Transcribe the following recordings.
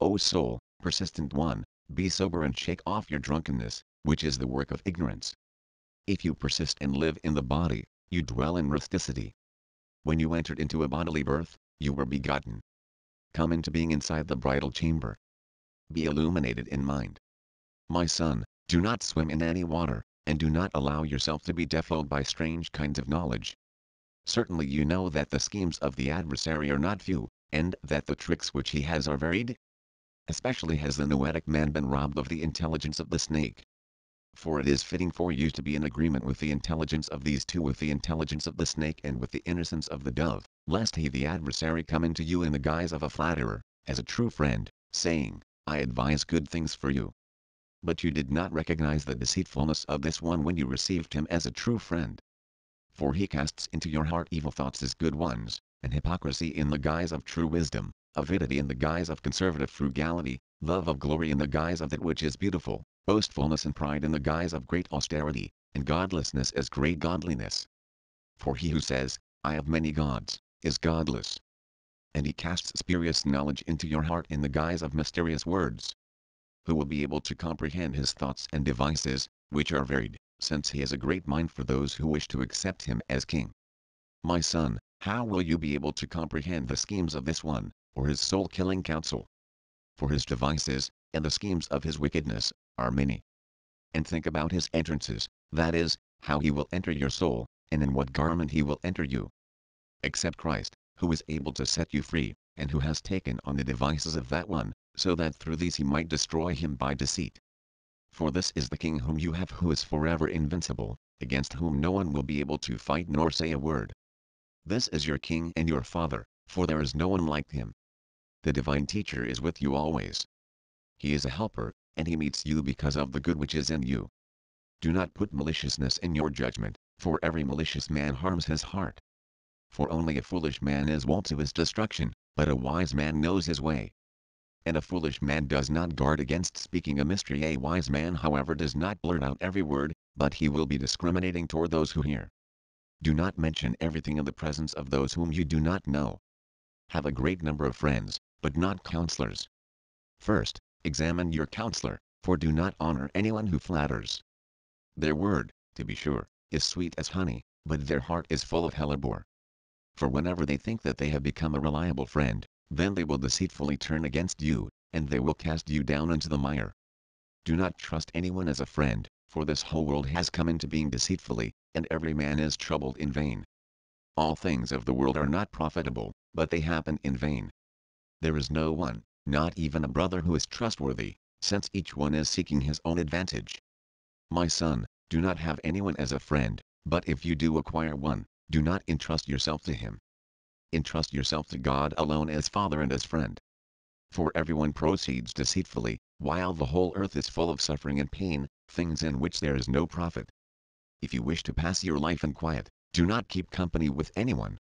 O soul, persistent one, be sober and shake off your drunkenness, which is the work of ignorance. If you persist and live in the body, you dwell in rusticity. When you entered into a bodily birth, you were begotten. Come into being inside the bridal chamber. Be illuminated in mind. My son, do not swim in any water, and do not allow yourself to be defiled by strange kinds of knowledge. Certainly you know that the schemes of the adversary are not few, and that the tricks which he has are varied. Especially has the noetic man been robbed of the intelligence of the snake. For it is fitting for you to be in agreement with the intelligence of these two, with the intelligence of the snake and with the innocence of the dove, lest he the adversary come into you in the guise of a flatterer, as a true friend, saying, I advise good things for you. But you did not recognize the deceitfulness of this one when you received him as a true friend. For he casts into your heart evil thoughts as good ones, and hypocrisy in the guise of true wisdom, avidity in the guise of conservative frugality, love of glory in the guise of that which is beautiful, boastfulness and pride in the guise of great austerity, and godlessness as great godliness. For he who says, I have many gods, is godless. And he casts spurious knowledge into your heart in the guise of mysterious words. Who will be able to comprehend his thoughts and devices, which are varied, since he has a great mind for those who wish to accept him as king? My son, how will you be able to comprehend the schemes of this one, or his soul-killing counsel? For his devices, and the schemes of his wickedness, are many. And think about his entrances, that is, how he will enter your soul, and in what garment he will enter you. Accept Christ, who is able to set you free, and who has taken on the devices of that one, so that through these he might destroy him by deceit. For this is the king whom you have, who is forever invincible, against whom no one will be able to fight nor say a word. This is your king and your father, for there is no one like him. The divine teacher is with you always. He is a helper, and he meets you because of the good which is in you. Do not put maliciousness in your judgment, for every malicious man harms his heart. For only a foolish man is wont to his destruction, but a wise man knows his way. And a foolish man does not guard against speaking a mystery. A wise man, however, does not blurt out every word, but he will be discriminating toward those who hear. Do not mention everything in the presence of those whom you do not know. Have a great number of friends, but not counselors. First, examine your counselor, for do not honor anyone who flatters. Their word, to be sure, is sweet as honey, but their heart is full of hellebore. For whenever they think that they have become a reliable friend, then they will deceitfully turn against you, and they will cast you down into the mire. Do not trust anyone as a friend, for this whole world has come into being deceitfully, and every man is troubled in vain. All things of the world are not profitable, but they happen in vain. There is no one, not even a brother, who is trustworthy, since each one is seeking his own advantage. My son, do not have anyone as a friend, but if you do acquire one, do not entrust yourself to him. Entrust yourself to God alone as Father and as friend. For everyone proceeds deceitfully, while the whole earth is full of suffering and pain, things in which there is no profit. If you wish to pass your life in quiet, do not keep company with anyone.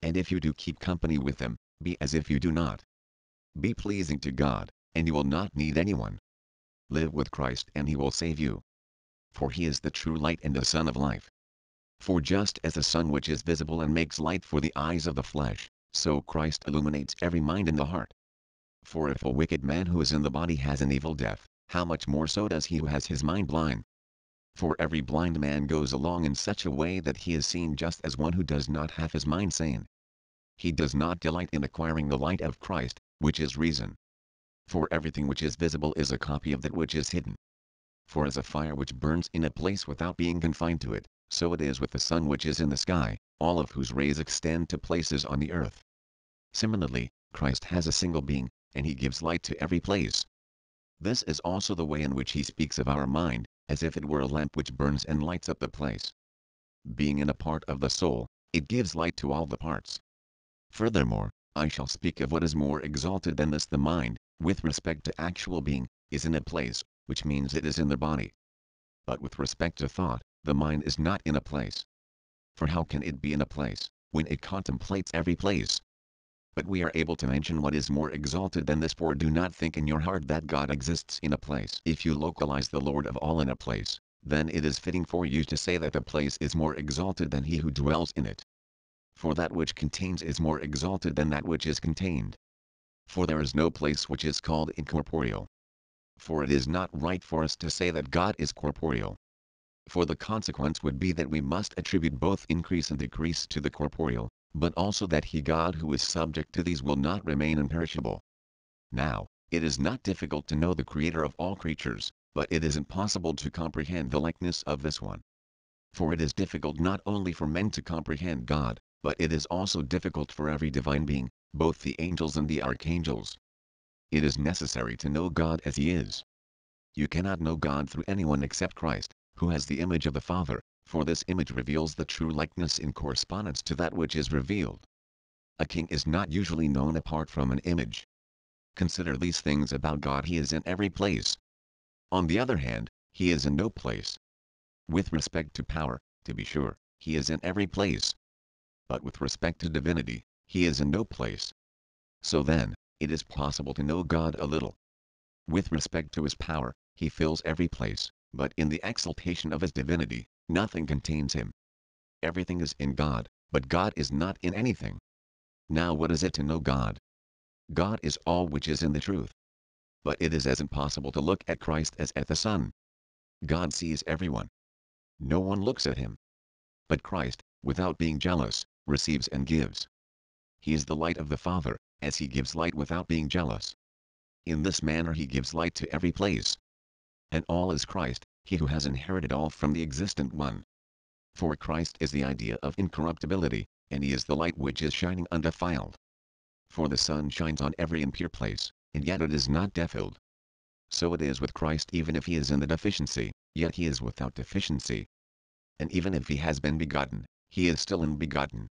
And if you do keep company with them, be as if you do not. Be pleasing to God, and you will not need anyone. Live with Christ and he will save you. For he is the true light and the sun of life. For just as the sun which is visible and makes light for the eyes of the flesh, so Christ illuminates every mind in the heart. For if a wicked man who is in the body has an evil death, how much more so does he who has his mind blind? For every blind man goes along in such a way that he is seen just as one who does not have his mind sane. He does not delight in acquiring the light of Christ, which is reason. For everything which is visible is a copy of that which is hidden. For as a fire which burns in a place without being confined to it, so it is with the sun which is in the sky, all of whose rays extend to places on the earth. Similarly, Christ has a single being, and he gives light to every place. This is also the way in which he speaks of our mind, as if it were a lamp which burns and lights up the place. Being in a part of the soul, it gives light to all the parts. Furthermore, I shall speak of what is more exalted than this. The mind, with respect to actual being, is in a place, which means it is in the body. But with respect to thought, the mind is not in a place. For how can it be in a place, when it contemplates every place? But we are able to mention what is more exalted than this. For do not think in your heart that God exists in a place. If you localize the Lord of all in a place, then it is fitting for you to say that the place is more exalted than he who dwells in it. For that which contains is more exalted than that which is contained. For there is no place which is called incorporeal. For it is not right for us to say that God is corporeal. For the consequence would be that we must attribute both increase and decrease to the corporeal, but also that he God who is subject to these will not remain imperishable. Now, it is not difficult to know the Creator of all creatures, but it is impossible to comprehend the likeness of this one. For it is difficult not only for men to comprehend God, but it is also difficult for every divine being, both the angels and the archangels. It is necessary to know God as he is. You cannot know God through anyone except Christ, who has the image of the Father, for this image reveals the true likeness in correspondence to that which is revealed. A king is not usually known apart from an image. Consider these things about God: he is in every place. On the other hand, he is in no place. With respect to power, to be sure, he is in every place. But with respect to divinity, he is in no place. So then, it is possible to know God a little. With respect to his power, he fills every place, but in the exaltation of his divinity, nothing contains him. Everything is in God, but God is not in anything. Now what is it to know God? God is all which is in the truth. But it is as impossible to look at Christ as at the sun. God sees everyone. No one looks at him. But Christ, without being jealous, receives and gives. He is the light of the Father, as he gives light without being jealous. In this manner he gives light to every place. And all is Christ, he who has inherited all from the existent one. For Christ is the idea of incorruptibility, and he is the light which is shining undefiled. For the sun shines on every impure place, and yet it is not defiled. So it is with Christ: even if he is in the deficiency, yet he is without deficiency. And even if he has been begotten, he is still unbegotten.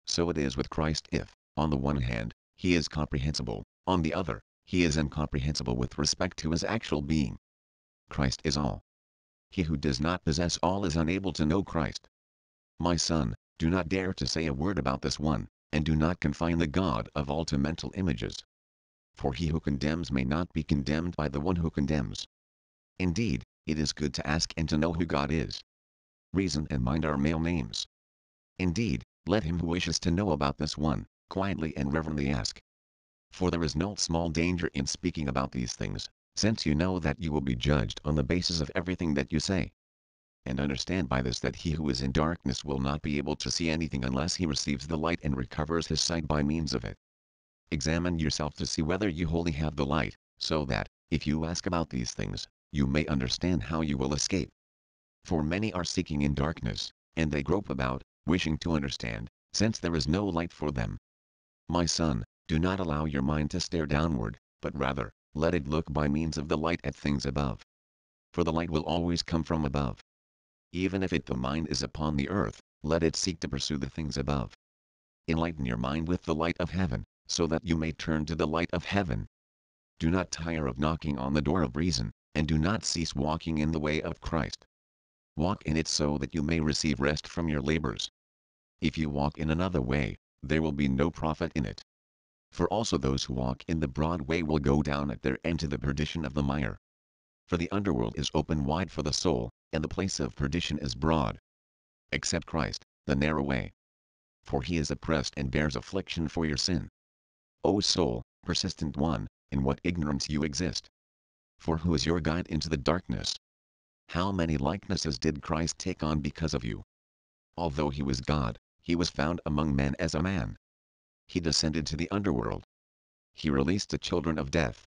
So it is with Christ: if, on the one hand, he is comprehensible, on the other, he is incomprehensible with respect to his actual being. Christ is all. He who does not possess all is unable to know Christ. My son, do not dare to say a word about this one, and do not confine the God of all to mental images. For he who condemns may not be condemned by the one who condemns. Indeed, it is good to ask and to know who God is. Reason and mind are male names. Indeed, let him who wishes to know about this one, quietly and reverently ask. For there is no small danger in speaking about these things, since you know that you will be judged on the basis of everything that you say. And understand by this that he who is in darkness will not be able to see anything unless he receives the light and recovers his sight by means of it. Examine yourself to see whether you wholly have the light, so that, if you ask about these things, you may understand how you will escape. For many are seeking in darkness, and they grope about, wishing to understand, since there is no light for them. My son, do not allow your mind to stare downward, but rather, let it look by means of the light at things above. For the light will always come from above. Even if the mind is upon the earth, let it seek to pursue the things above. Enlighten your mind with the light of heaven, so that you may turn to the light of heaven. Do not tire of knocking on the door of reason, and do not cease walking in the way of Christ. Walk in it so that you may receive rest from your labors. If you walk in another way, there will be no profit in it. For also those who walk in the broad way will go down at their end to the perdition of the mire. For the underworld is open wide for the soul, and the place of perdition is broad. Accept Christ, the narrow way. For he is oppressed and bears affliction for your sin. O soul, persistent one, in what ignorance you exist! For who is your guide into the darkness? How many likenesses did Christ take on because of you? Although he was God, he was found among men as a man. He descended to the underworld. He released the children of death.